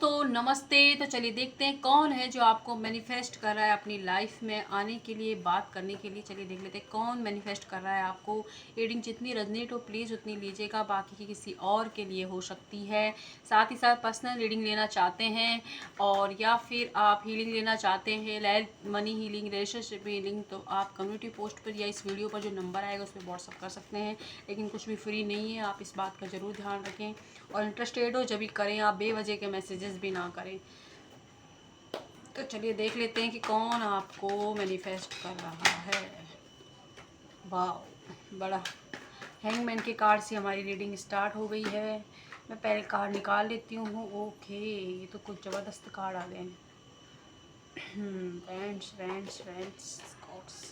दोस्तों नमस्ते। तो चलिए देखते हैं कौन है जो आपको मैनिफेस्ट कर रहा है अपनी लाइफ में आने के लिए, बात करने के लिए। चलिए देख लेते हैं कौन मैनिफेस्ट कर रहा है आपको। रीडिंग जितनी रेजनेट हो प्लीज़ उतनी लीजिएगा, बाकी की किसी और के लिए हो सकती है। साथ ही साथ पर्सनल रीडिंग लेना चाहते हैं और या फिर आप हीलिंग लेना चाहते हैं, life money healing, relationship healing, तो आप कम्युनिटी पोस्ट पर या इस वीडियो पर जो नंबर आएगा उस पर व्हाट्सअप कर सकते हैं। लेकिन कुछ भी फ्री नहीं है, आप इस बात का ज़रूर ध्यान रखें। और इंटरेस्टेड हो जब भी करें, आप बेवजह के मैसेजेस भी ना करें। तो चलिए देख लेते हैं कि कौन आपको मैनिफेस्ट कर रहा है। वाह, बड़ा हैंगमैन के कार्ड से हमारी रीडिंग स्टार्ट हो गई है। मैं पहले कार्ड निकाल लेती हूँ। ओके, ये तो कुछ ज़बरदस्त कार्ड आ गए हैं। Friends friends friends gods,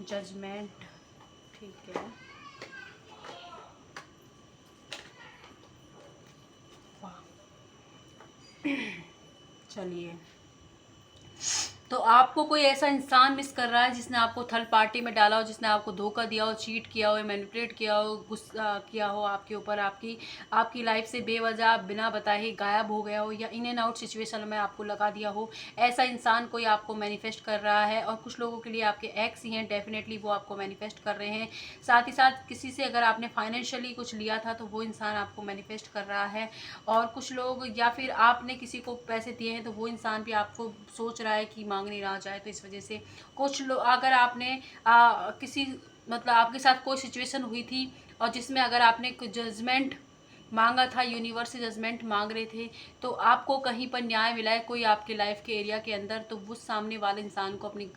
judgement, ठीक है। वाह, चलिए, तो आपको कोई ऐसा इंसान मिस कर रहा है जिसने आपको थर्ड पार्टी में डाला हो, जिसने आपको धोखा दिया हो, चीट किया हो, मैनिपुलेट किया हो, गुस्सा किया हो आपके ऊपर, आपकी लाइफ से बेवजह बिना बताए गायब हो गया हो या इन एंड आउट सिचुएशन में आपको लगा दिया हो। ऐसा इंसान कोई आपको मैनिफेस्ट कर रहा है और कुछ लोगों के लिए आपके एक्स ही हैं, डेफिनेटली वो आपको मैनिफेस्ट कर रहे हैं। साथ ही साथ किसी से अगर आपने फाइनेंशियली कुछ लिया था तो वो इंसान आपको मैनिफेस्ट कर रहा है। और कुछ लोग या फिर आपने किसी को पैसे दिए हैं तो वो इंसान भी आपको सोच रहा है कि मांगने ना जाए। तो इस वजह से कुछ लोग, अगर आपने किसी मतलब आपके साथ कोई सिचुएशन हुई थी और जिसमें अगर आपने कुछ जजमेंट मांगा था, यूनिवर्स से जजमेंट मांग रहे थे, तो आपको कहीं पर न्याय मिला है कोई आपके लाइफ के एरिया के अंदर, तो वो सामने वाले इंसान को अपनी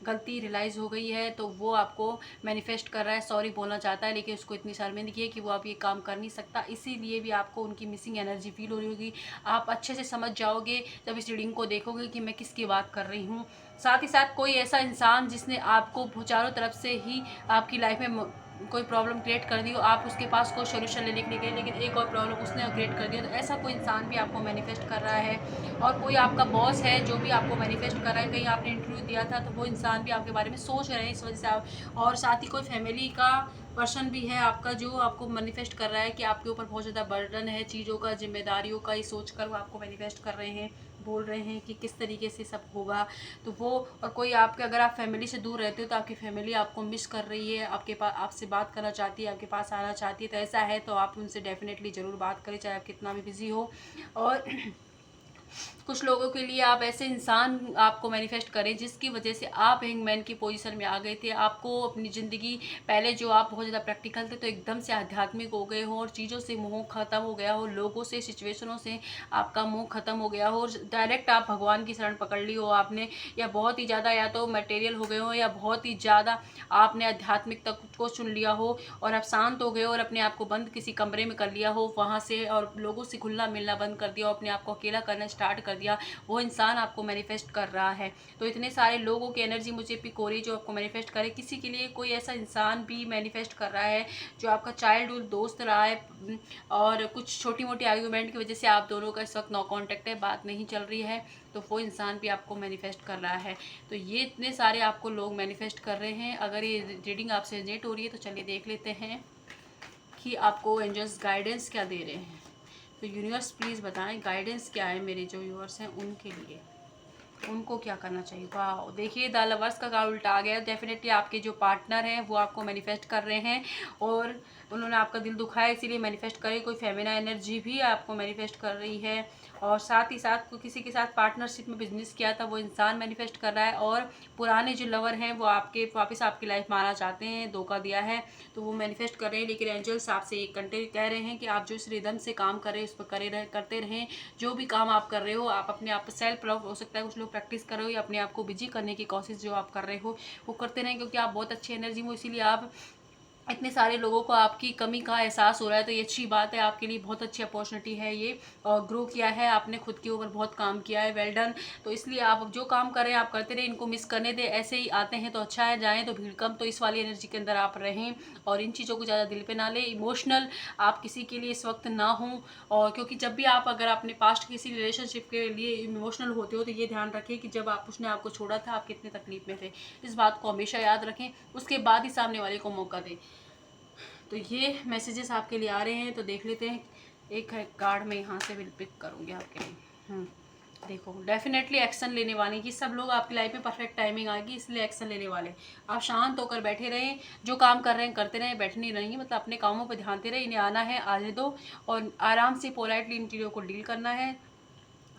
गलती रियलाइज़ हो गई है, तो वो आपको मैनिफेस्ट कर रहा है, सॉरी बोलना चाहता है, लेकिन उसको इतनी शर्मिंदगी है कि वो आप ये काम कर नहीं सकता। इसीलिए भी आपको उनकी मिसिंग एनर्जी फील हो रही होगी। आप अच्छे से समझ जाओगे जब इस रीडिंग को देखोगे कि मैं किसकी बात कर रही हूँ। साथ ही साथ कोई ऐसा इंसान जिसने आपको चारों तरफ से ही आपकी लाइफ में कोई प्रॉब्लम क्रिएट कर दी हो, आप उसके पास कोई सोल्यूशन लेने के लिए गए लेकिन एक और प्रॉब्लम उसने क्रिएट कर दिया, तो ऐसा कोई इंसान भी आपको मैनिफेस्ट कर रहा है। और कोई आपका बॉस है जो भी आपको मैनिफेस्ट कर रहा है, कहीं आपने इंटरव्यू दिया था तो वो इंसान भी आपके बारे में सोच रहे हैं, इस वजह से आप। और साथ ही कोई फैमिली का पर्सन भी है आपका जो आपको मैनिफेस्ट कर रहा है कि आपके ऊपर बहुत ज़्यादा बर्डन है चीज़ों का, जिम्मेदारियों का, ये सोच कर वो आपको मैनिफेस्ट कर रहे हैं, बोल रहे हैं कि किस तरीके से सब होगा। तो वो, और कोई आपके, अगर आप फैमिली से दूर रहते हो तो आपकी फैमिली आपको मिस कर रही है, आपके पास आपसे बात करना चाहती है, आपके पास आना चाहती है। तो ऐसा है तो आप उनसे डेफिनेटली ज़रूर बात करें, चाहे आप कितना भी बिजी हो। और कुछ लोगों के लिए आप ऐसे इंसान आपको मैनिफेस्ट करें जिसकी वजह से आप हैंगमैन की पोजीशन में आ गए थे। आपको अपनी ज़िंदगी, पहले जो आप बहुत ज़्यादा प्रैक्टिकल थे तो एकदम से आध्यात्मिक हो गए हो और चीज़ों से मोह ख़त्म हो गया हो, लोगों से, सिचुएशनों से आपका मोह ख़त्म हो गया हो, डायरेक्ट आप भगवान की शरण पकड़ ली हो आपने, या बहुत ही ज़्यादा या तो मटेरियल हो गए हो या बहुत ही ज़्यादा आपने आध्यात्मिकता को चुन लिया हो और आप शांत हो गए हो और अपने आप को बंद किसी कमरे में कर लिया हो वहाँ से, और लोगों से घुलना मिलना बंद कर दिया और अपने आप को अकेला करना स्टार्ट कर दिया। वो इंसान आपको मैनिफेस्ट कर रहा है। तो इतने सारे लोगों की एनर्जी मुझे पिक हो रही जो आपको मैनिफेस्ट करे। किसी के लिए कोई ऐसा इंसान भी मैनिफेस्ट कर रहा है जो आपका चाइल्डहुड दोस्त रहा है और कुछ छोटी मोटी आर्ग्यूमेंट की वजह से आप दोनों का इस वक्त नो कॉन्टेक्ट है, बात नहीं चल रही है, तो वो इंसान भी आपको मैनिफेस्ट कर रहा है। तो ये इतने सारे आपको लोग मैनिफेस्ट कर रहे हैं। अगर ये रीडिंग आपसे रिलेट हो रही है तो चलिए देख लेते हैं कि आपको एंजल्स गाइडेंस क्या दे रहे हैं। तो यूनिवर्स प्लीज़ बताएं गाइडेंस क्या है मेरे जो व्यूअर्स हैं उनके लिए, उनको क्या करना चाहिए। वाह, देखिए द लवर्स का कार्ड उल्टा आ गया। डेफिनेटली आपके जो पार्टनर हैं वो आपको मैनिफेस्ट कर रहे हैं और उन्होंने आपका दिल दुखाया इसीलिए मैनिफेस्ट करे। कोई फेमिना एनर्जी भी आपको मैनिफेस्ट कर रही है और साथ ही साथ किसी के साथ पार्टनरशिप में बिजनेस किया था वो इंसान मैनिफेस्ट कर रहा है। और पुराने जो लवर हैं वो आपके वापस आपकी लाइफ में आना चाहते हैं, धोखा दिया है तो वो मैनिफेस्ट कर रहे हैं। लेकिन एंजल्स आपसे एक घंटे कह रहे हैं कि आप जो इस रिदम से काम कर रहे हैं उस पर करते रहें। जो भी काम आप कर रहे हो, आप अपने आप सेल्फ लव, हो सकता है कुछ लोग प्रैक्टिस कर रहे हो या अपने आप को बिजी करने की कोशिश जो आप कर रहे हो वो करते रहें, क्योंकि आप बहुत अच्छी एनर्जी में, इसीलिए आप इतने सारे लोगों को आपकी कमी का एहसास हो रहा है। तो ये अच्छी बात है, आपके लिए बहुत अच्छी अपॉर्चुनिटी है ये। और ग्रो किया है आपने, खुद के ऊपर बहुत काम किया है, वेल डन। तो इसलिए आप जो काम कर रहे हैं आप करते रहे, इनको मिस करने दें। ऐसे ही आते हैं तो अच्छा है, जाएं तो भीड़ कम। तो इस वाली एनर्जी के अंदर आप रहें और इन चीज़ों को ज़्यादा दिल पे ना लें। इमोशनल आप किसी के लिए इस वक्त ना हों, और क्योंकि जब भी आप अगर अपने पास्ट किसी रिलेशनशिप के लिए इमोशनल होते हो तो ये ध्यान रखें कि जब उसने आपको छोड़ा था आप कितने तकलीफ में थे। इस बात को हमेशा याद रखें, उसके बाद ही सामने वाले को मौका दें। तो ये मैसेजेस आपके लिए आ रहे हैं तो देख लेते हैं एक है कार्ड मैं यहाँ से भी पिक करूँगी आपके लिए। देखो डेफिनेटली एक्शन लेने वाले कि सब लोग आपकी लाइफ में परफेक्ट टाइमिंग आएगी, इसलिए एक्शन लेने वाले। आप शांत होकर बैठे रहें, जो काम कर रहे हैं करते रहें, बैठे नहीं रहेंगे, मतलब अपने कामों पर ध्यान दे रहे, इन्हें आना है आने दो और आराम से पोलाइटली इन चीज़ों को डील करना है।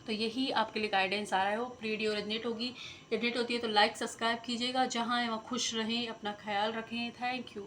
तो यही आपके लिए गाइडेंस आ रहा है। हो वीडियो रेजनेट होती है तो लाइक सब्सक्राइब कीजिएगा। जहाँ है वहाँ खुश रहें, अपना ख्याल रखें। Thank you.